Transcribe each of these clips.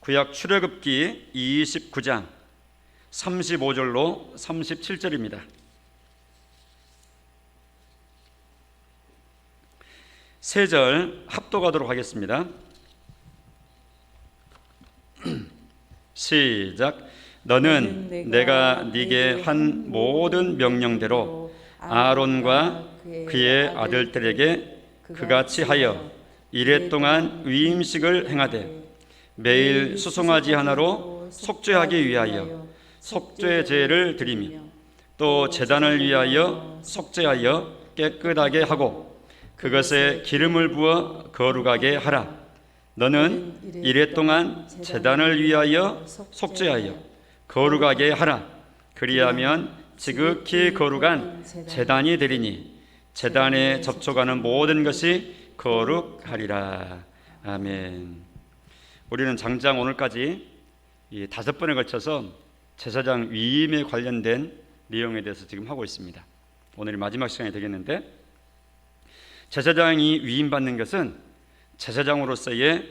구약 출애굽기 29장 35절로 37절입니다. 세 절 합독하도록 하겠습니다. 시작. 너는 내가 네게 한 모든 명령대로 아론과 그의 아들들에게 그같이 하여 이레 동안 위임식을 행하되 매일 수송아지 하나로 속죄하기 위하여 속죄제를 드리며 또 제단을 위하여 속죄하여 깨끗하게 하고 그것에 기름을 부어 거룩하게 하라. 너는 이레 동안 제단을 위하여 속죄하여 거룩하게 하라. 그리하면 지극히 거룩한 제단이 되리니 제단에 접촉하는 모든 것이 거룩하리라. 아멘. 우리는 장장 오늘까지 이 5번에 걸쳐서 제사장 위임에 관련된 내용에 대해서 지금 하고 있습니다. 오늘이 마지막 시간이 되겠는데, 제사장이 위임받는 것은 제사장으로서의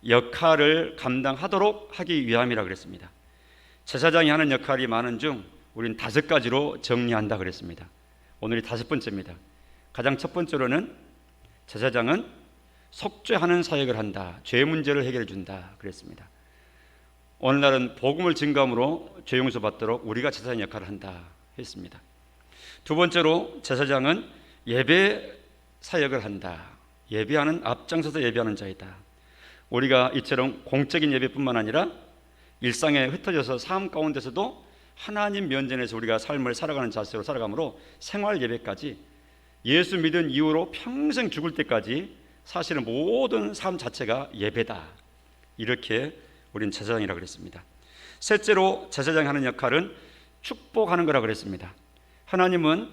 역할을 감당하도록 하기 위함이라 그랬습니다. 제사장이 하는 역할이 많은 중 우리는 5가지로 정리한다 그랬습니다. 오늘이 5번째입니다. 가장 첫 번째로는 제사장은 속죄하는 사역을 한다, 죄 문제를 해결해 준다 그랬습니다. 오늘날은 복음을 증거함으로 죄 용서 받도록 우리가 제사장 역할을 한다 했습니다. 두 번째로 제사장은 예배 사역을 한다. 예배하는, 앞장서서 예배하는 자이다. 우리가 이처럼 공적인 예배뿐만 아니라 일상에 흩어져서 삶 가운데서도 하나님 면전에서 우리가 삶을 살아가는 자세로 살아가므로 생활 예배까지, 예수 믿은 이후로 평생 죽을 때까지 사실은 모든 삶 자체가 예배다. 이렇게 우리는 제사장이라고 그랬습니다. 셋째로 제사장이 하는 역할은 축복하는 거라고 그랬습니다. 하나님은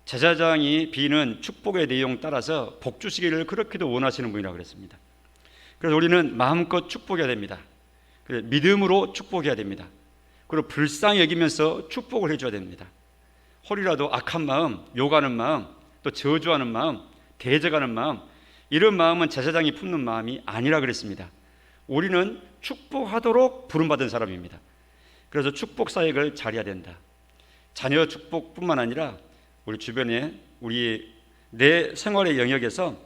제사장이 비는 축복의 내용 따라서 복 주시기를 그렇게도 원하시는 분이라고 그랬습니다. 그래서 우리는 마음껏 축복해야 됩니다. 믿음으로 축복해야 됩니다. 그리고 불쌍히 여기면서 축복을 해줘야 됩니다. 혹이라도 악한 마음, 욕하는 마음, 또 저주하는 마음, 대적하는 마음, 이런 마음은 제사장이 품는 마음이 아니라 그랬습니다. 우리는 축복하도록 부름받은 사람입니다. 그래서 축복 사역을 잘해야 된다. 자녀 축복뿐만 아니라 우리 주변에 내 생활의 영역에서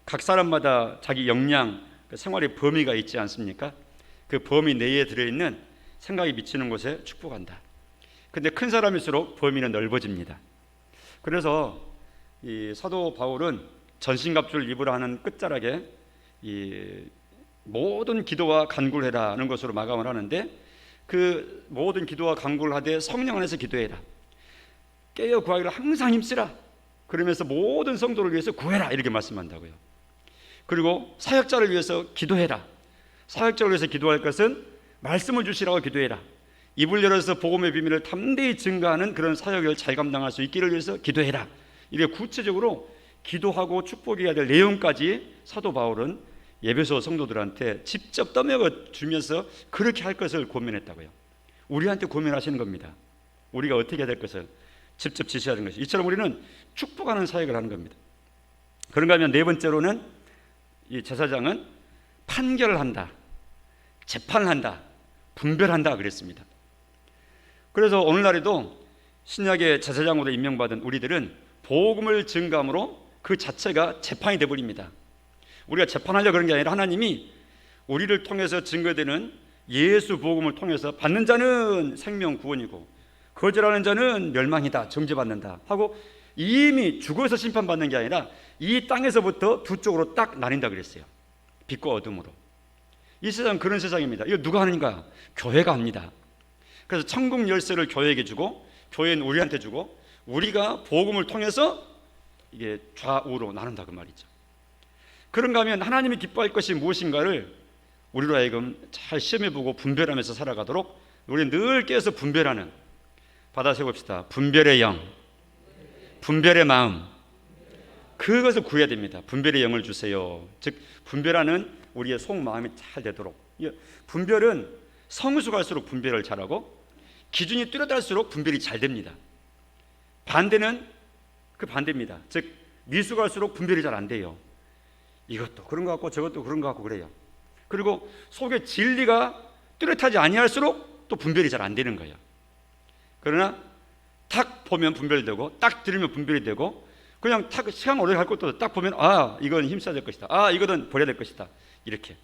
각 사람마다 자기 역량, 생활의 범위가 있지 않습니까? 그 범위 내에 들어있는 생각이 미치는 곳에 축복한다. 근데 큰 사람일수록 범위는 넓어집니다. 그래서 이 사도 바울은 전신갑주를 입으라 하는 끝자락에 이 모든 기도와 간구를 해라는 것으로 마감을 하는데, 그 모든 기도와 간구를 하되 성령 안에서 기도해라, 깨어 구하기를 항상 힘쓰라, 그러면서 모든 성도를 위해서 구해라, 이렇게 말씀한다고요. 그리고 사역자를 위해서 기도해라. 사역자를 위해서 기도할 것은 말씀을 주시라고 기도해라. 입을 열어서 복음의 비밀을 담대히 증거하는 그런 사역을 잘 감당할 수 있기를 위해서 기도해라. 이렇게 구체적으로 기도하고 축복해야 될 내용까지 사도 바울은 에베소 성도들한테 직접 떠먹여 주면서 그렇게 할 것을 고민했다고요. 우리한테 고민하시는 겁니다. 우리가 어떻게 해야 될 것을 직접 지시하는 것이. 이처럼 우리는 축복하는 사역을 하는 겁니다. 그런가 하면 네 번째로는 이 제사장은 판결을 한다, 재판을 한다, 분별한다 그랬습니다. 그래서 오늘날에도 신약의 제사장으로 임명받은 우리들은 복음을 증거함으로 그 자체가 재판이 되어버립니다. 우리가 재판하려고 그런 게 아니라 하나님이 우리를 통해서 증거되는 예수 복음을 통해서 받는 자는 생명 구원이고 거절하는 자는 멸망이다, 정죄받는다 하고 이미 죽어서 심판받는 게 아니라 이 땅에서부터 두 쪽으로 딱 나뉜다 그랬어요. 빛과 어둠으로. 이 세상은 그런 세상입니다. 이거 누가 하는가? 교회가 합니다. 그래서 천국 열쇠를 교회에게 주고 교회는 우리한테 주고 우리가 복음을 통해서 이게 좌우로 나눈다 그 말이죠. 그런가 하면 하나님이 기뻐할 것이 무엇인가를 우리로 하여금 잘 시험해보고 분별하면서 살아가도록 우리는 늘 깨어서 분별하는, 받아 세웁시다. 분별의 영, 분별의 마음, 그것을 구해야 됩니다. 분별의 영을 주세요. 즉 분별하는 우리의 속마음이 잘 되도록. 분별은 성수 갈수록 분별을 잘하고 기준이 뚜렷할수록 분별이 잘 됩니다. 반대는 그 반대입니다. 즉 미수 갈수록 분별이 잘 안 돼요. 이것도 그런 것 같고 저것도 그런 것 같고 그래요. 그리고 속에 진리가 뚜렷하지 아니할수록 또 분별이 잘 안 되는 거예요. 그러나 탁 보면 분별되고 딱 들으면 분별이 되고 그냥 탁 시간 오래 갈 것도 딱 보면 이건 힘써야 될 것이다. 이거는 버려야 될 것이다. 이렇게.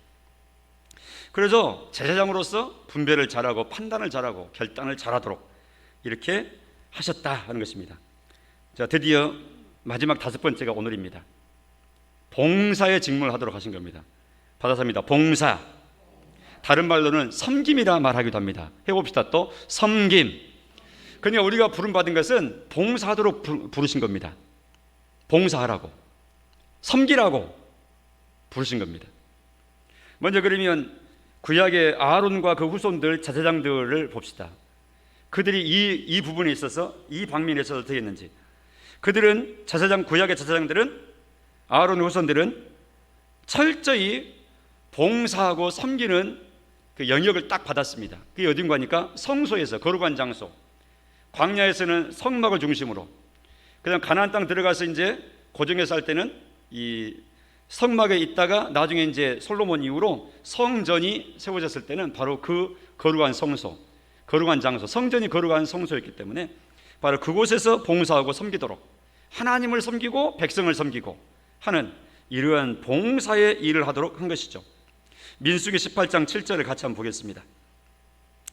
그래서 제사장으로서 분별을 잘하고 판단을 잘하고 결단을 잘하도록 이렇게 하셨다 하는 것입니다. 자, 드디어 마지막 5번째가 오늘입니다. 봉사의 직무를 하도록 하신 겁니다. 받아서입니다. 봉사. 다른 말로는 섬김이라 말하기도 합니다. 해봅시다. 또 섬김. 그러니까 우리가 부름받은 것은 봉사하도록 부르신 겁니다. 봉사하라고, 섬기라고 부르신 겁니다. 먼저 그러면 구약의 아론과 그 후손들 제사장들을 봅시다. 그들이 이 부분에 있어서, 이 방면에 있어서 어떻게 했는지. 그들은 구약의 제사장들은, 아론의 후손들은 철저히 봉사하고 섬기는 그 영역을 딱 받았습니다. 그게 어딘가 하니까 성소에서, 거룩한 장소, 광야에서는 성막을 중심으로, 그다음 가나안 땅 들어가서 이제 고정에 살 때는 이 성막에 있다가 나중에 이제 솔로몬 이후로 성전이 세워졌을 때는 바로 그 거룩한 성소, 거룩한 장소, 성전이 거룩한 성소였기 때문에 바로 그곳에서 봉사하고 섬기도록, 하나님을 섬기고 백성을 섬기고 하는 이러한 봉사의 일을 하도록 한 것이죠. 민수기 18장 7절을 같이 한번 보겠습니다.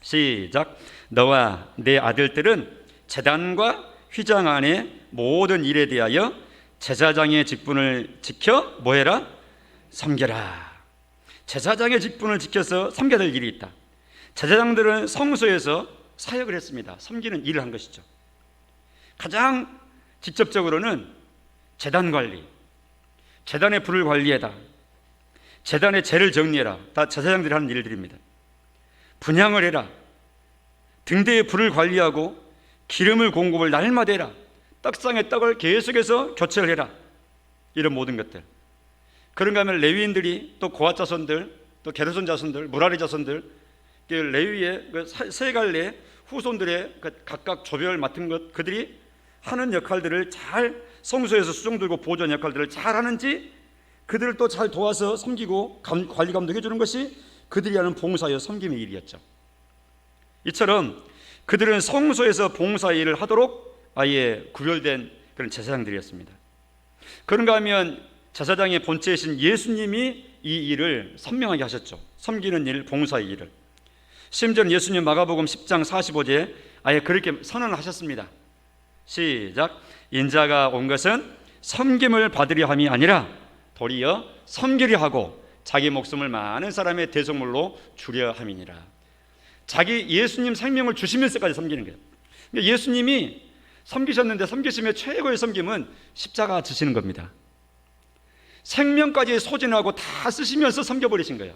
시작. 너와 내 아들들은 제단과 휘장 안의 모든 일에 대하여 제사장의 직분을 지켜 뭐해라? 섬겨라. 제사장의 직분을 지켜서 섬겨야 될 일이 있다. 제사장들은 성소에서 사역을 했습니다. 섬기는 일을 한 것이죠. 가장 직접적으로는 제단 관리, 제단의 불을 관리해라, 제단의 재를 정리해라. 다 제사장들이 하는 일들입니다. 분향을 해라, 등대의 불을 관리하고 기름을 공급을 날마다 해라, 떡상의 떡을 계속해서 교체를 해라. 이런 모든 것들. 그런가 하면 레위인들이, 또 고핫 자손들, 또 게르손 자손들, 무라리 자손들, 레위의 세 갈래 후손들의 각각 조별 맡은 것, 그들이 하는 역할들을 잘, 성소에서 수종 들고 보존 역할들을 잘 하는지 그들을 또 잘 도와서 섬기고 관리 감독해 주는 것이 그들이 하는 봉사여 섬김의 일이었죠. 이처럼 그들은 성소에서 봉사 일을 하도록 아예 구별된 그런 제사장들이었습니다. 그런가 하면 제사장의 본체이신 예수님이 이 일을 선명하게 하셨죠. 섬기는 일, 봉사의 일을. 심지어는 예수님 마가복음 10장 45절에 아예 그렇게 선언을 하셨습니다. 시작. 인자가 온 것은 섬김을 받으려 함이 아니라 도리어 섬기려 하고 자기 목숨을 많은 사람의 대속물로 주려 함이니라. 자기 예수님 생명을 주시면서까지 섬기는 거예요. 그러니까 예수님이 섬기셨는데 섬기심의 최고의 섬김은 십자가 지시는 겁니다. 생명까지 소진하고 다 쓰시면서 섬겨버리신 거예요.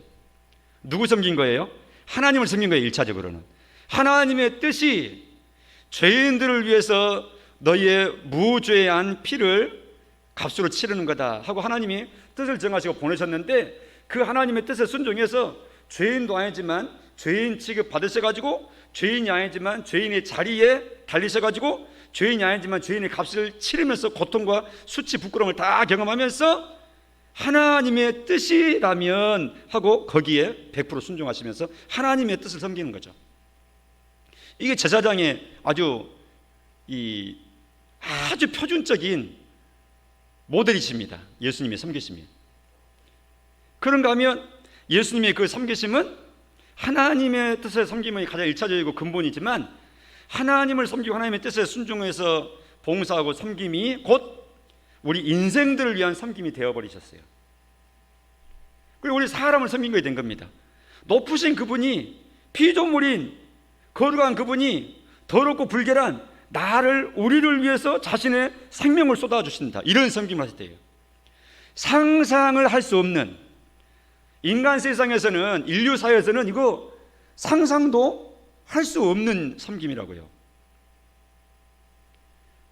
누구 섬긴 거예요? 하나님을 섬긴 거예요. 1차적으로는 하나님의 뜻이 죄인들을 위해서 너희의 무죄한 피를 값으로 치르는 거다 하고 하나님이 뜻을 정하시고 보내셨는데, 그 하나님의 뜻에 순종해서 죄인도 아니지만 죄인 취급 받으셔가지고, 죄인이 아니지만 죄인의 자리에 달리셔가지고, 죄인이 아니지만 죄인의 값을 치르면서 고통과 수치 부끄러움을 다 경험하면서 하나님의 뜻이라면 하고 거기에 100% 순종하시면서 하나님의 뜻을 섬기는 거죠. 이게 제사장의 아주 표준적인 모델이십니다. 예수님의 섬기심이. 그런가 하면 예수님의 그 섬기심은 하나님의 뜻의 섬김이 가장 1차적이고 근본이지만, 하나님을 섬기고 하나님의 뜻에 순종해서 봉사하고 섬김이 곧 우리 인생들을 위한 섬김이 되어버리셨어요. 그리고 우리 사람을 섬긴 것이 된 겁니다. 높으신 그분이, 피조물인 거룩한 그분이 더럽고 불결한 우리를 위해서 자신의 생명을 쏟아주신다. 이런 섬김을 하실 때예요. 상상을 할 수 없는, 인간 세상에서는, 인류 사회에서는 이거 상상도 할 수 없는 섬김이라고요.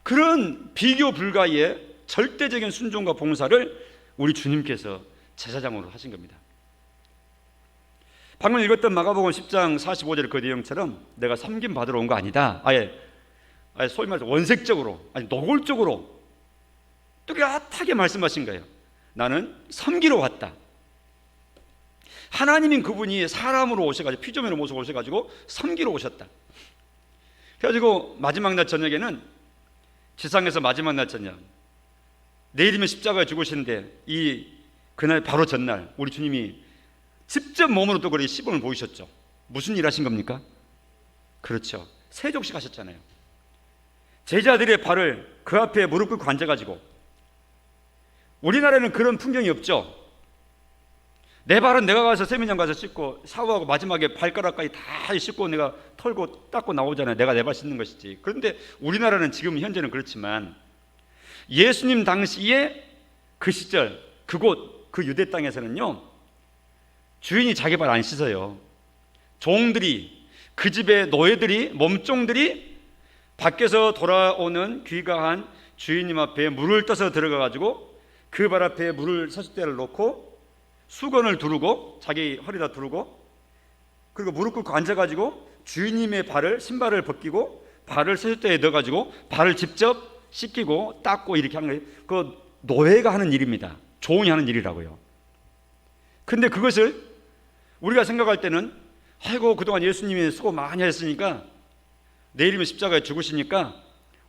그런 비교 불가의 절대적인 순종과 봉사를 우리 주님께서 제사장으로 하신 겁니다. 방금 읽었던 마가복음 10장 45절 그 내용처럼 내가 섬김 받으러 온 거 아니다. 아예 소위 말해서 원색적으로, 노골적으로 뚜렷하게 말씀하신 거예요. 나는 섬기러 왔다. 하나님인 그분이 사람으로 오셔가지고 피조물로 모습 오셔가지고 섬기러 오셨다. 그래가지고 마지막 날 저녁에는 지상에서 마지막 날 저녁, 내일이면 십자가에 죽으시는데 그날 바로 전날 우리 주님이 직접 몸으로 또 그렇게 시범을 보이셨죠. 무슨 일 하신 겁니까? 그렇죠. 세족식 하셨잖아요. 제자들의 발을 그 앞에 무릎 꿇고 앉아가지고, 우리나라에는 그런 풍경이 없죠. 내 발은 내가 가서 세면장 가서 씻고 샤워하고 마지막에 발가락까지 다 씻고 내가 털고 닦고 나오잖아요. 내가 내 발 씻는 것이지. 그런데 우리나라는 지금 현재는 그렇지만 예수님 당시에 그 시절 그곳 그 유대 땅에서는요, 주인이 자기 발 안 씻어요. 종들이, 그 집의 노예들이, 몸종들이 밖에서 돌아오는 귀가한 주인님 앞에 물을 떠서 들어가 가지고 그 발 앞에 물을 서식대를 놓고 수건을 두르고 자기 허리다 두르고, 그리고 무릎 꿇고 앉아가지고 주인님의 발을, 신발을 벗기고 발을 세숫대에 넣어가지고 발을 직접 씻기고 닦고 이렇게 하는 거예요. 그 노예가 하는 일입니다. 종이 하는 일이라고요. 근데 그것을 우리가 생각할 때는, 아이고 그동안 예수님이 수고 많이 했으니까 내일이면 십자가에 죽으시니까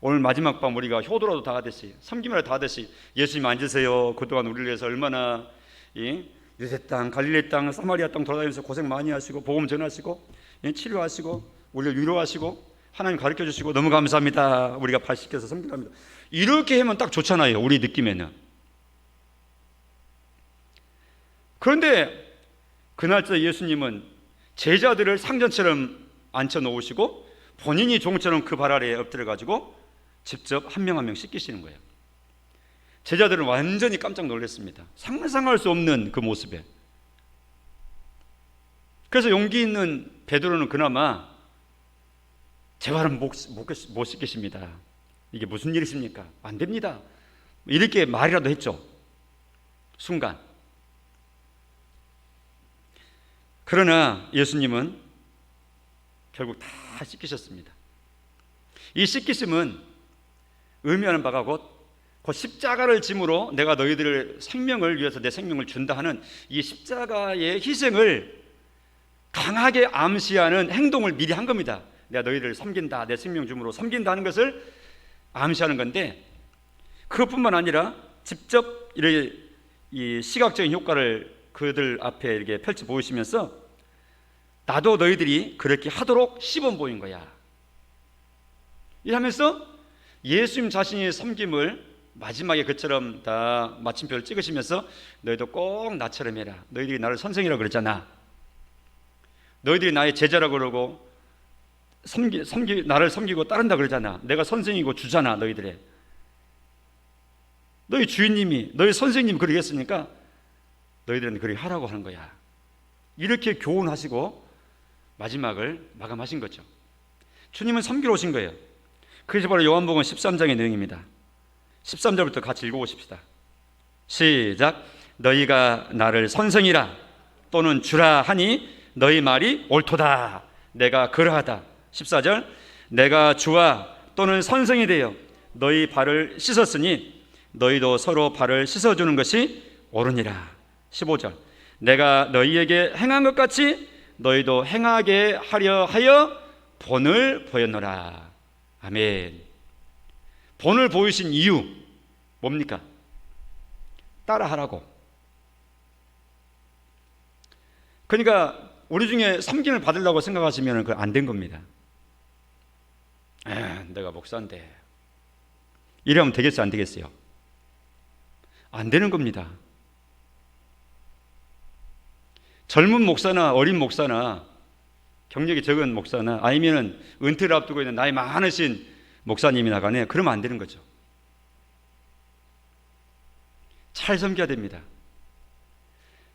오늘 마지막 밤 우리가 효도라도 다 하듯이, 섬김이라도 다 하듯이, 예수님 앉으세요. 그동안 우리를 위해서 얼마나 유대 땅, 갈릴리 땅, 사마리아 땅 돌아다니면서 고생 많이 하시고 복음 전하시고 치료하시고 우리를 위로하시고 하나님 가르쳐 주시고 너무 감사합니다. 우리가 발 씻겨서 섬기랍니다. 이렇게 하면 딱 좋잖아요, 우리 느낌에는. 그런데 그날짜 예수님은 제자들을 상전처럼 앉혀 놓으시고 본인이 종처럼 그 발 아래에 엎드려 가지고 직접 한 명 한 명 씻기시는 거예요. 제자들은 완전히 깜짝 놀랐습니다. 상상할 수 없는 그 모습에. 그래서 용기 있는 베드로는 그나마 제 발은 못 씻기십니다. 이게 무슨 일이십니까? 안 됩니다. 이렇게 말이라도 했죠. 순간. 그러나 예수님은 결국 다 씻기셨습니다. 이 씻기심은 의미하는 바가 곧 십자가를 짐으로 내가 너희들의 생명을 위해서 내 생명을 준다 하는 이 십자가의 희생을 강하게 암시하는 행동을 미리 한 겁니다. 내가 너희들을 섬긴다, 내 생명 줌으로 섬긴다 하는 것을 암시하는 건데, 그것뿐만 아니라 직접 이렇게 이 시각적인 효과를 그들 앞에 이렇게 펼쳐 보이시면서 나도 너희들이 그렇게 하도록 시범 보인 거야. 이러면서 예수님 자신의 섬김을 마지막에 그처럼 다 마침표를 찍으시면서 너희도 꼭 나처럼 해라. 너희들이 나를 선생이라고 그러잖아. 너희들이 나의 제자라고 그러고 나를 섬기고 따른다 그러잖아. 내가 선생이고 주잖아. 너희들의 너희 주인님이, 너희 선생님이 그렇게 했으니까 너희들은 그렇게 하라고 하는 거야. 이렇게 교훈하시고 마지막을 마감하신 거죠. 주님은 섬기러 오신 거예요. 그것이 바로 요한복음 13장의 내용입니다. 13절부터 같이 읽어보십시다. 시작. 너희가 나를 선생이라 또는 주라 하니 너희 말이 옳도다. 내가 그러하다. 14절. 내가 주와 또는 선생이 되어 너희 발을 씻었으니 너희도 서로 발을 씻어주는 것이 옳으니라. 15절. 내가 너희에게 행한 것 같이 너희도 행하게 하려 하여 본을 보였노라. 아멘. 본을 보이신 이유 뭡니까? 따라하라고. 그러니까 우리 중에 섬김을 받으려고 생각하시면 그건 안 된 겁니다. 내가 목사인데 이러면 되겠어요, 안 되겠어요? 안 되는 겁니다. 젊은 목사나 어린 목사나 경력이 적은 목사나 아니면 은퇴를 앞두고 있는 나이 많으신 목사님이 나가네, 그러면 안 되는 거죠. 잘 섬겨야 됩니다.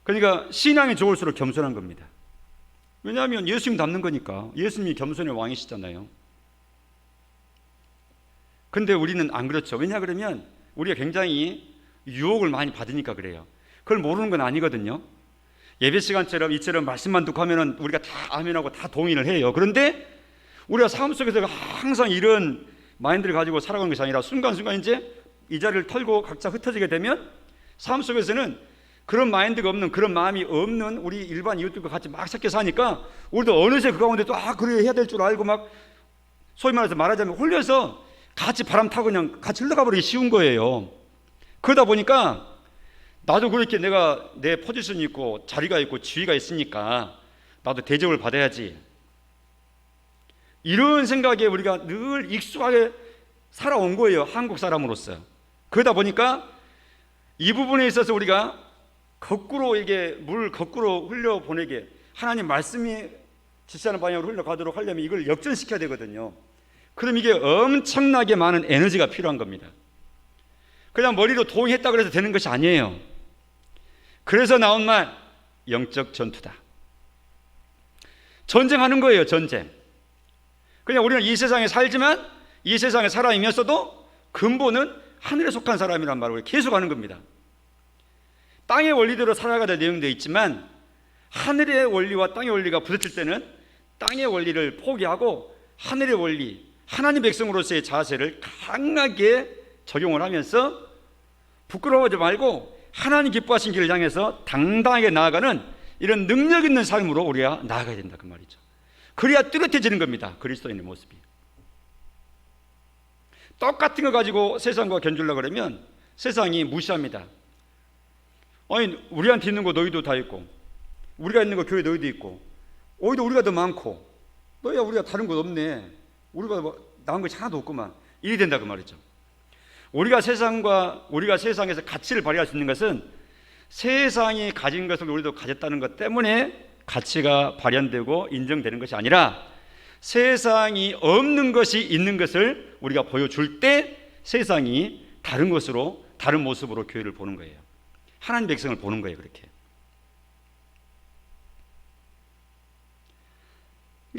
그러니까 신앙이 좋을수록 겸손한 겁니다. 왜냐하면 예수님 닮는 거니까. 예수님이 겸손의 왕이시잖아요. 근데 우리는 안 그렇죠. 왜냐 그러면 우리가 굉장히 유혹을 많이 받으니까 그래요. 그걸 모르는 건 아니거든요. 예배 시간처럼 이처럼 말씀만 듣고 하면은 우리가 다 아멘하고 다 동의를 해요. 그런데 우리가 삶 속에서 항상 이런 마인드를 가지고 살아가는 것이 아니라 순간순간 이제 이 자리를 털고 각자 흩어지게 되면 삶 속에서는 그런 마인드가 없는, 그런 마음이 없는 우리 일반 이웃들과 같이 막 섞여 사니까 우리도 어느새 그 가운데 또 그래 해야 될 줄 알고 막 소위 말하자면 홀려서 같이 바람 타고 그냥 같이 흘러가 버리기 쉬운 거예요. 그러다 보니까 나도 그렇게 내가 내 포지션이 있고 자리가 있고 지위가 있으니까 나도 대접을 받아야지, 이런 생각에 우리가 늘 익숙하게 살아온 거예요, 한국 사람으로서. 그러다 보니까 이 부분에 있어서 우리가 거꾸로 이게 물 거꾸로 흘려보내게, 하나님 말씀이 지시하는 방향으로 흘러가도록 하려면 이걸 역전시켜야 되거든요. 그럼 이게 엄청나게 많은 에너지가 필요한 겁니다. 그냥 머리로 동의했다 그래서 되는 것이 아니에요. 그래서 나온 말, 영적 전투다. 전쟁하는 거예요, 전쟁. 그냥 우리는 이 세상에 살지만 이 세상에 살아이면서도 근본은 하늘에 속한 사람이란 말을 계속 하는 겁니다. 땅의 원리대로 살아가다 내용되어 있지만 하늘의 원리와 땅의 원리가 부딪힐 때는 땅의 원리를 포기하고 하늘의 원리, 하나님 백성으로서의 자세를 강하게 적용을 하면서 부끄러워하지 말고 하나님 기뻐하신 길을 향해서 당당하게 나아가는 이런 능력 있는 삶으로 우리가 나아가야 된다, 그 말이죠. 그래야 뚜렷해지는 겁니다, 그리스도인의 모습이. 똑같은 거 가지고 세상과 견주려고 그러면 세상이 무시합니다. 아니, 우리한테 있는 거 너희도 다 있고, 우리가 있는 거 교회 너희도 있고, 오히려 우리가 더 많고, 너희야 우리가 다른 것 없네, 우리가 뭐 나은 것이 하나도 없구만, 이래 된다, 그 말이죠. 우리가 세상에서 가치를 발휘할 수 있는 것은 세상이 가진 것을 우리도 가졌다는 것 때문에 가치가 발현되고 인정되는 것이 아니라, 세상이 없는 것이 있는 것을 우리가 보여줄 때 세상이 다른 것으로, 다른 모습으로 교회를 보는 거예요. 하나님 백성을 보는 거예요, 그렇게.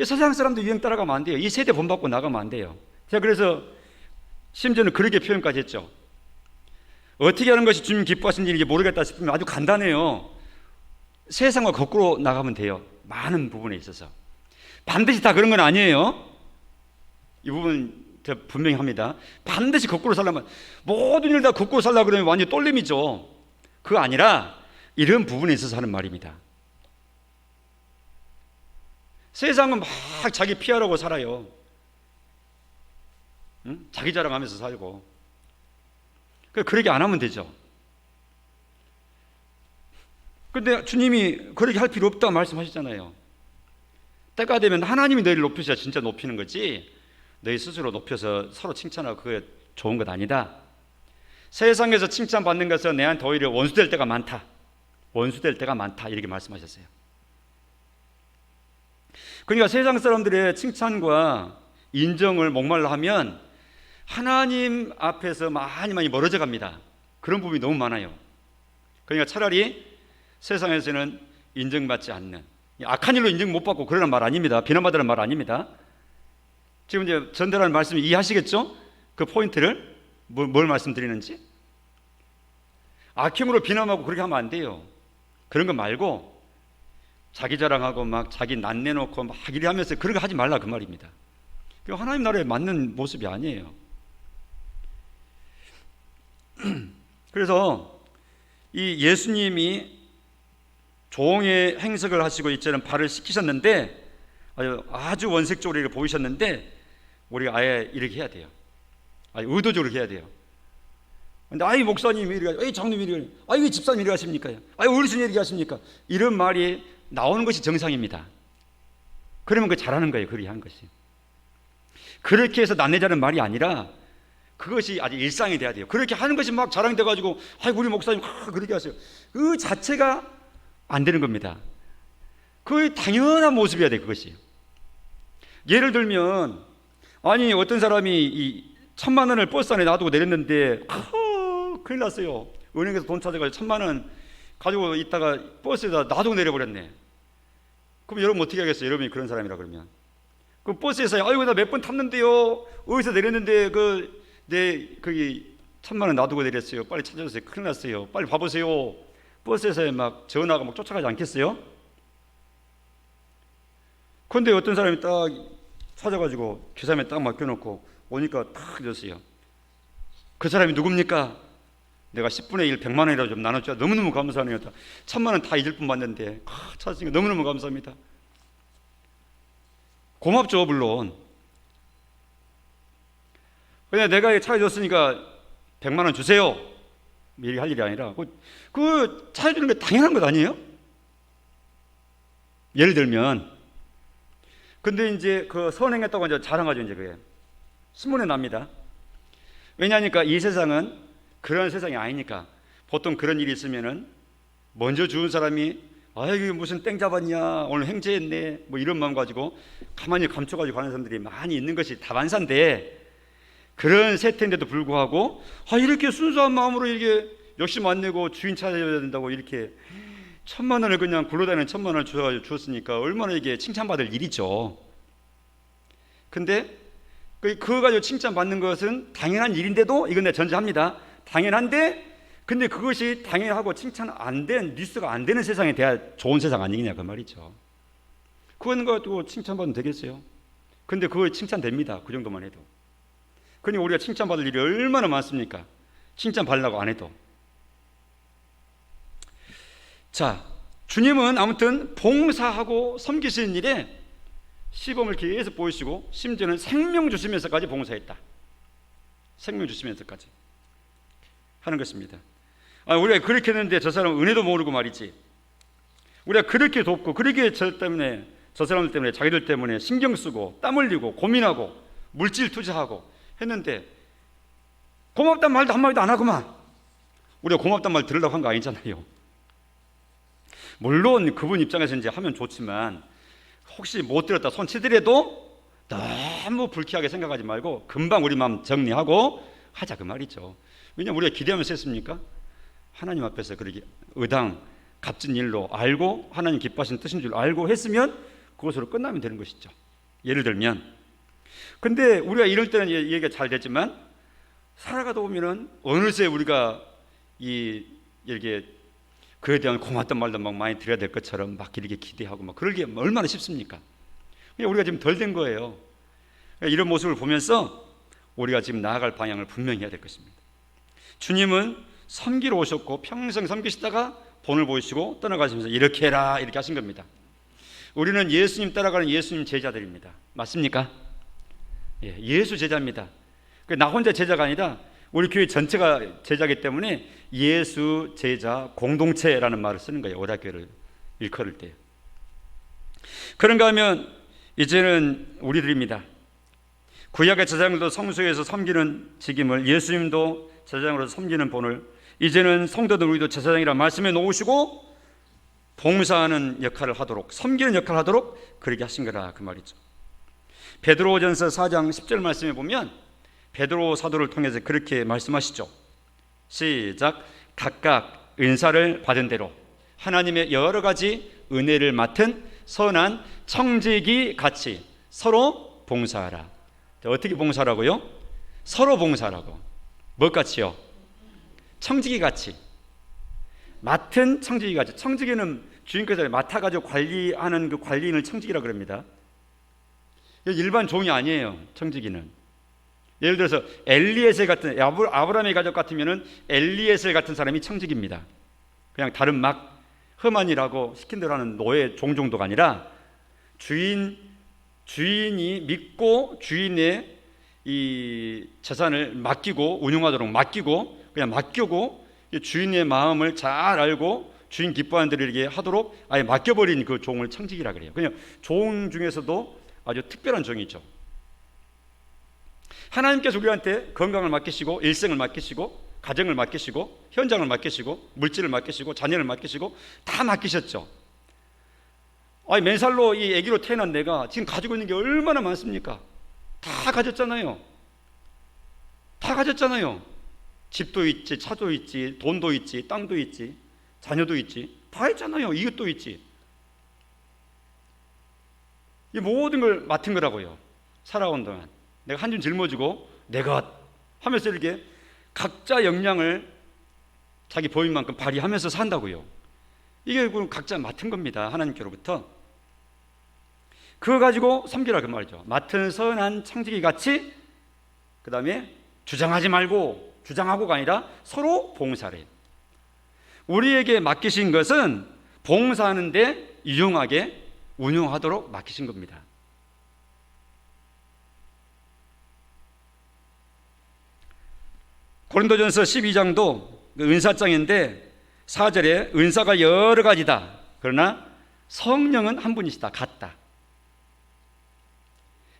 세상 사람도 유행 따라가면 안 돼요. 이 세대 본받고 나가면 안 돼요. 제가 그래서 심지어는 그렇게 표현까지 했죠. 어떻게 하는 것이 주님 기뻐하시는 일인지 모르겠다 싶으면 아주 간단해요. 세상과 거꾸로 나가면 돼요, 많은 부분에 있어서. 반드시 다 그런 건 아니에요. 이 부분 제가 분명히 합니다. 반드시 거꾸로 살려면, 모든 일 다 거꾸로 살려고 그러면 완전히 똘림이죠. 그거 아니라 이런 부분에 있어서 하는 말입니다. 세상은 막 자기 피하려고 살아요. 응? 자기 자랑하면서 살고. 그렇게 안 하면 되죠. 근데 주님이 그렇게 할 필요 없다고 말씀하시잖아요. 때가 되면 하나님이 너희를 높이셔야 진짜 높이는 거지, 너희 스스로 높여서 서로 칭찬하고 그게 좋은 것 아니다. 세상에서 칭찬받는 것은 내한테 오히려 원수될 때가 많다, 원수될 때가 많다, 이렇게 말씀하셨어요. 그러니까 세상 사람들의 칭찬과 인정을 목말라 하면 하나님 앞에서 많이 멀어져 갑니다. 그런 부분이 너무 많아요. 그러니까 차라리 세상에서는 인정받지 않는, 악한 일로 인정 못 받고 그러는 말 아닙니다. 비난받으라는 말 아닙니다. 지금 이제 전달하는 말씀 이해하시겠죠? 그 포인트를 뭘 말씀드리는지. 악행으로 비난하고 그렇게 하면 안 돼요. 그런 거 말고 자기 자랑하고 막 자기 낯내놓고 막 이래 하면서 그런 거 하지 말라, 그 말입니다. 그게 하나님 나라에 맞는 모습이 아니에요. 그래서 이 예수님이 종의 행석을 하시고 이처럼 발을 씻기셨는데, 아주 원색적으로 이렇게 보이셨는데, 우리가 아예 이렇게 해야 돼요. 의도적으로 해야 돼요. 근데 목사님이 이렇게 하시고, 장로님이 이렇게 하시고, 왜 집사님이 이렇게 하십니까? 어르신이 이렇게 하십니까? 이런 말이 나오는 것이 정상입니다. 그러면 그 잘하는 거예요, 그렇게 한 것이. 그렇게 해서 낫내자는 말이 아니라 그것이 아주 일상이 돼야 돼요. 그렇게 하는 것이 막 자랑돼가지고 우리 목사님 그렇게 하세요, 그 자체가 안 되는 겁니다. 그 당연한 모습이어야 돼, 그것이. 예를 들면 어떤 사람이 이 1,000만 원을 버스 안에 놔두고 내렸는데 큰일 났어요. 은행에서 돈 찾아가지고 1,000만 원 가지고 있다가 버스에다 놔두고 내려버렸네. 그럼 여러분 어떻게 하겠어요? 여러분이 그런 사람이라 그러면. 그럼 버스에서 나 몇 번 탔는데요, 어디서 내렸는데 거기 1,000만 원 놔두고 내렸어요, 빨리 찾아주세요, 큰일 났어요, 빨리 봐보세요. 버스에서 막 전화가 막 쫓아가지 않겠어요? 그런데 어떤 사람이 딱 찾아가지고 계산에 딱 맡겨놓고 오니까 딱 줬어요. 그 사람이 누굽니까? 내가 10분의 1, 100만 원이라도 좀 나눠줘야 너무너무 감사하네요. 1000만 원 다 잊을 분 봤는데 찾으니까 너무너무 감사합니다. 고맙죠, 물론. 그냥 내가 찾아줬으니까 100만 원 주세요, 미리 할 일이 아니라 그 찾아주는 게 당연한 것 아니에요? 예를 들면, 근데 이제 그 선행했다고 이제 자랑하죠. 이제 그게 신문에 납니다. 왜냐하니까 이 세상은 그런 세상이 아니니까. 보통 그런 일이 있으면은 먼저 주운 사람이 이게 무슨 땡 잡았냐, 오늘 행제했네, 뭐 이런 마음 가지고 가만히 감춰가지고 가는 사람들이 많이 있는 것이 다반사인데, 그런 세태인데도 불구하고 이렇게 순수한 마음으로 이렇게 열심히 안 내고 주인 찾아야 된다고 이렇게 1000만 원을 그냥 굴러다니는 1000만 원을 주었으니까 얼마나 이게 칭찬받을 일이죠. 근데 그거 가지고 칭찬받는 것은 당연한 일인데도, 이건 내가 전제합니다. 당연한데, 근데 그것이 당연하고 칭찬 안 된, 뉴스가 안 되는 세상에 대한 좋은 세상 아니냐 그 말이죠. 그건 가지고 칭찬받으면 되겠어요? 근데 그거 칭찬됩니다. 그 정도만 해도. 그러니 우리가 칭찬받을 일이 얼마나 많습니까? 칭찬받으려고 안 해도. 자, 주님은 아무튼 봉사하고 섬기시는 일에 시범을 계속 보이시고, 심지어는 생명 주시면서까지 봉사했다. 생명 주시면서까지 하는 것입니다. 우리가 그렇게 했는데 저 사람은 은혜도 모르고 말이지. 우리가 그렇게 돕고, 그렇게 저 사람들 때문에, 자기들 때문에 신경 쓰고 땀 흘리고 고민하고 물질 투자하고 했는데 고맙단 말도 한마디도 안 하고만. 우리가 고맙단 말 들으려고 한 거 아니잖아요. 물론 그분 입장에서 이제 하면 좋지만, 혹시 못 들었다 손치더라도 너무 불쾌하게 생각하지 말고 금방 우리 마음 정리하고 하자 그 말이죠. 왜냐하면 우리가 기대하면서 했습니까? 하나님 앞에서 그렇게 의당 값진 일로 알고 하나님 기뻐하시는 뜻인 줄 알고 했으면 그것으로 끝나면 되는 것이죠. 예를 들면, 근데 우리가 이럴 때는 얘기가 잘 되지만 살아가다 보면은 어느새 우리가 이렇게 그에 대한 고맙단 말도 막 많이 드려야 될 것처럼 막 이렇게 기대하고 막 그러기 얼마나 쉽습니까? 그냥 우리가 지금 덜 된 거예요. 이런 모습을 보면서 우리가 지금 나아갈 방향을 분명히 해야 될 것입니다. 주님은 섬기러 오셨고 평생 섬기시다가 본을 보이시고 떠나가시면서 이렇게 해라 이렇게 하신 겁니다. 우리는 예수님 따라가는 예수님 제자들입니다. 맞습니까? 예수 제자입니다. 나 혼자 제자가 아니라 우리 교회 전체가 제자이기 때문에 예수 제자 공동체라는 말을 쓰는 거예요. 오락교를 일컬을 때. 그런가 하면 이제는 우리들입니다. 구약의 제사장들도 성소에서 섬기는 직임을, 예수님도 제사장으로서 섬기는 본을 이제는 성도들 우리도 제사장이라 말씀해 놓으시고 봉사하는 역할을 하도록, 섬기는 역할을 하도록 그렇게 하신 거라 그 말이죠. 베드로전서 4장 10절 말씀에 보면 베드로 사도를 통해서 그렇게 말씀하시죠. 시작. 각각 은사를 받은 대로 하나님의 여러 가지 은혜를 맡은 선한 청지기 같이 서로 봉사하라. 어떻게 봉사라고요? 서로 봉사라고. 뭐 같이요? 청지기 같이. 맡은 청지기 같이. 청지기는 주인께서 맡아가지고 관리하는 그 관리인을 청지기라고 그럽니다. 일반 종이 아니에요. 청지기는. 예를 들어서 엘리에셀 같은, 아브라함의 가족 같으면은 엘리에셀 같은 사람이 청지기입니다. 그냥 다른 막 험한이라고 시킨 대로 하는 노예 종 정도가 아니라 주인이 믿고 주인의 이 재산을 맡기고 운용하도록 맡기고 그냥 맡기고 주인의 마음을 잘 알고 주인 기뻐하는 대로 이렇게 하도록 아예 맡겨버린 그 종을 청지기라 그래요. 그냥 종 중에서도 아주 특별한 종이죠. 하나님께서 우리한테 건강을 맡기시고 일생을 맡기시고 가정을 맡기시고 현장을 맡기시고 물질을 맡기시고 자녀를 맡기시고 다 맡기셨죠. 맨살로 이 아기로 태어난 내가 지금 가지고 있는 게 얼마나 많습니까? 다 가졌잖아요. 다 가졌잖아요. 집도 있지, 차도 있지, 돈도 있지, 땅도 있지, 자녀도 있지, 다 했잖아요. 이것도 있지. 이 모든 걸 맡은 거라고요. 살아온 동안 내가 한 줌 짊어지고 내가 하면서 이렇게 각자 역량을 자기 보임만큼 발휘하면서 산다고요. 이게 각자 맡은 겁니다. 하나님께로부터. 그거 가지고 섬기라 그 말이죠. 맡은 선한 청지기 같이, 그 다음에 주장하지 말고, 주장하고가 아니라 서로 봉사를 해요. 우리에게 맡기신 것은 봉사하는데 유용하게 운용하도록 맡기신 겁니다. 고린도전서 12장도 은사장인데 4절에 은사가 여러 가지다. 그러나 성령은 한 분이시다. 같다.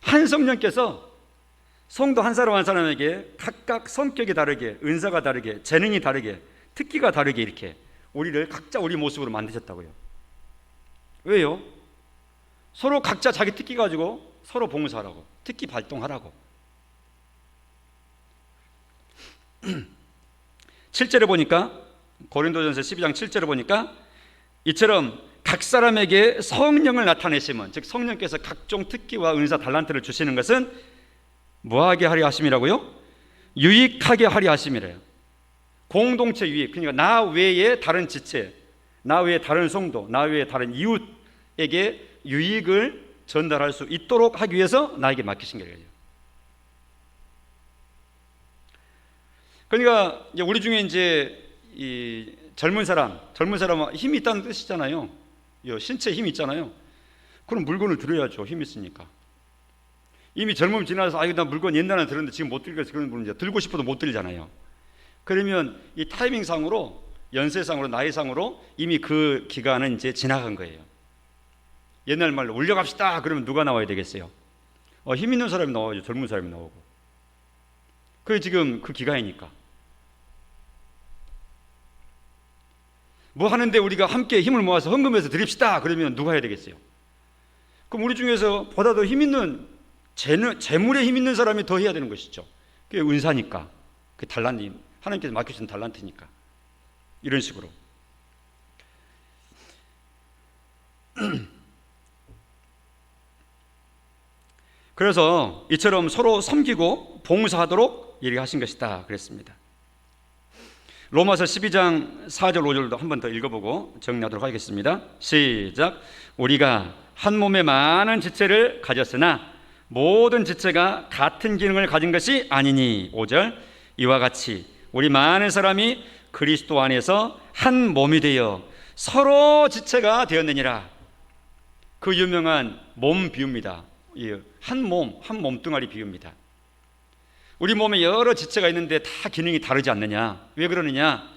한 성령께서 성도 한 사람 한 사람에게 각각 성격이 다르게, 은사가 다르게, 재능이 다르게, 특기가 다르게 이렇게 우리를 각자 우리 모습으로 만드셨다고요. 왜요? 서로 각자 자기 특기 가지고 서로 봉사하라고, 특기 발동하라고. 7절에 보니까, 고린도전서 12장 7절에 보니까 이처럼 각 사람에게 성령을 나타내심은, 즉 성령께서 각종 특기와 은사 달란트를 주시는 것은 뭐하게 하려 하심이라고요? 유익하게 하려 하심이래요. 공동체 유익, 그러니까 나 외에 다른 지체, 나 외에 다른 성도, 나 외에 다른 이웃에게 유익을 전달할 수 있도록 하기 위해서 나에게 맡기신 거예요. 그러니까 이제 우리 중에 이제 이 젊은 사람은 힘이 있다는 뜻이잖아요. 신체에 힘이 있잖아요. 그럼 물건을 들어야죠. 힘이 있으니까. 이미 젊음이 지나서 나 물건 옛날에 들었는데 지금 못 들겠어. 그런 분은 이제 들고 싶어도 못 들잖아요. 그러면 이 타이밍상으로, 연세상으로, 나이상으로 이미 그 기간은 이제 지나간 거예요. 옛날 말로 올려갑시다 그러면 누가 나와야 되겠어요? 힘 있는 사람이 나와야죠. 젊은 사람이 나오고. 그게 지금 그 기간이니까. 뭐 하는데 우리가 함께 힘을 모아서 헌금해서 드립시다 그러면 누가 해야 되겠어요? 그럼 우리 중에서 보다 더 힘 있는, 재물에 힘 있는 사람이 더 해야 되는 것이죠. 그게 은사니까, 그 달란트, 하나님께서 맡기신 달란트니까. 이런 식으로. 그래서 이처럼 서로 섬기고 봉사하도록 얘기하신 것이다 그랬습니다. 로마서 12장 4절 5절도 한 번 더 읽어보고 정리하도록 하겠습니다. 시작. 우리가 한 몸에 많은 지체를 가졌으나 모든 지체가 같은 기능을 가진 것이 아니니. 5절. 이와 같이 우리 많은 사람이 그리스도 안에서 한 몸이 되어 서로 지체가 되었느니라. 그 유명한 몸 비유입니다. 한 몸뚱아리 비유입니다. 우리 몸에 여러 지체가 있는데 다 기능이 다르지 않느냐? 왜 그러느냐?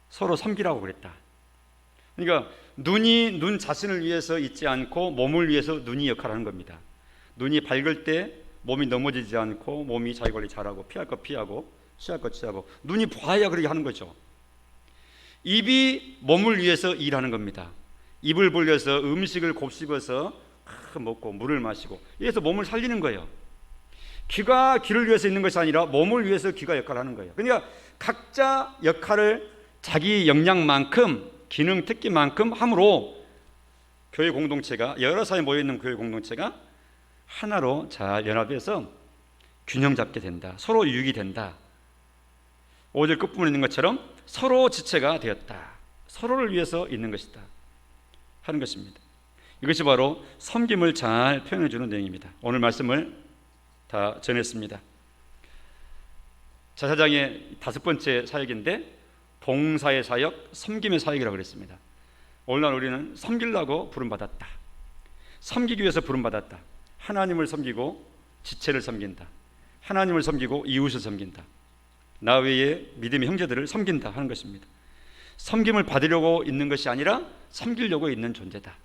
서로 섬기라고 그랬다. 그러니까 눈이 눈 자신을 위해서 있지 않고 몸을 위해서 눈이 역할을 하는 겁니다. 눈이 밝을 때 몸이 넘어지지 않고 몸이 자기 관리 잘하고 피할 거 피하고 취할 거 취하고 눈이 봐야 그렇게 하는 거죠. 입이 몸을 위해서 일하는 겁니다. 입을 벌려서 음식을 곱씹어서 먹고 물을 마시고 이래서 몸을 살리는 거예요. 귀가 귀를 위해서 있는 것이 아니라 몸을 위해서 귀가 역할을 하는 거예요. 그러니까 각자 역할을 자기 역량만큼, 기능 특기만큼 함으로 교회 공동체가, 여러 사람이 모여있는 교회 공동체가 하나로 잘 연합해서 균형 잡게 된다. 서로 유익이 된다. 5절 끝부분에 있는 것처럼 서로 지체가 되었다. 서로를 위해서 있는 것이다 하는 것입니다. 이것이 바로 섬김을 잘 표현해 주는 내용입니다. 오늘 말씀을 다 전했습니다. 제사장의 5번째 사역인데 봉사의 사역, 섬김의 사역이라고 그랬습니다. 오늘날 우리는 섬기려고 부름받았다. 섬기기 위해서 부름받았다. 하나님을 섬기고 지체를 섬긴다. 하나님을 섬기고 이웃을 섬긴다. 나 외에 믿음의 형제들을 섬긴다 하는 것입니다. 섬김을 받으려고 있는 것이 아니라 섬기려고 있는 존재다.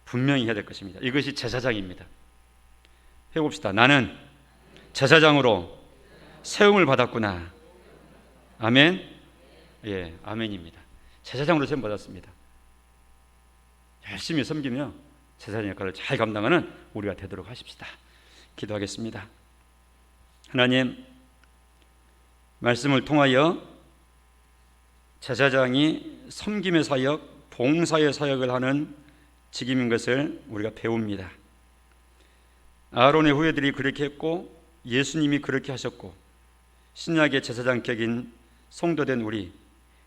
분명히 해야 될 것입니다. 이것이 제사장입니다. 해봅시다. 나는 제사장으로 세움을 받았구나. 아멘. 예, 아멘입니다. 제사장으로 세움 받았습니다. 열심히 섬기며 제사장 역할을 잘 감당하는 우리가 되도록 하십시다. 기도하겠습니다. 하나님, 말씀을 통하여 제사장이 섬김의 사역, 봉사의 사역을 하는 직임인 것을 우리가 배웁니다. 아론의 후예들이 그렇게 했고 예수님이 그렇게 하셨고 신약의 제사장격인 성도된 우리,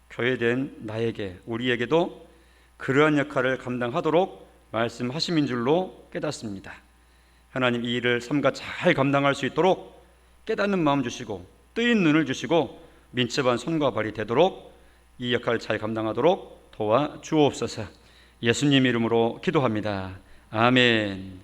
교회된 나에게, 우리에게도 그러한 역할을 감당하도록 말씀하심인 줄로 깨닫습니다. 하나님, 이 일을 삼가 잘 감당할 수 있도록 깨닫는 마음 주시고 뜨인 눈을 주시고 민첩한 손과 발이 되도록 이 역할을 잘 감당하도록 도와 주옵소서. 예수님 이름으로 기도합니다. 아멘.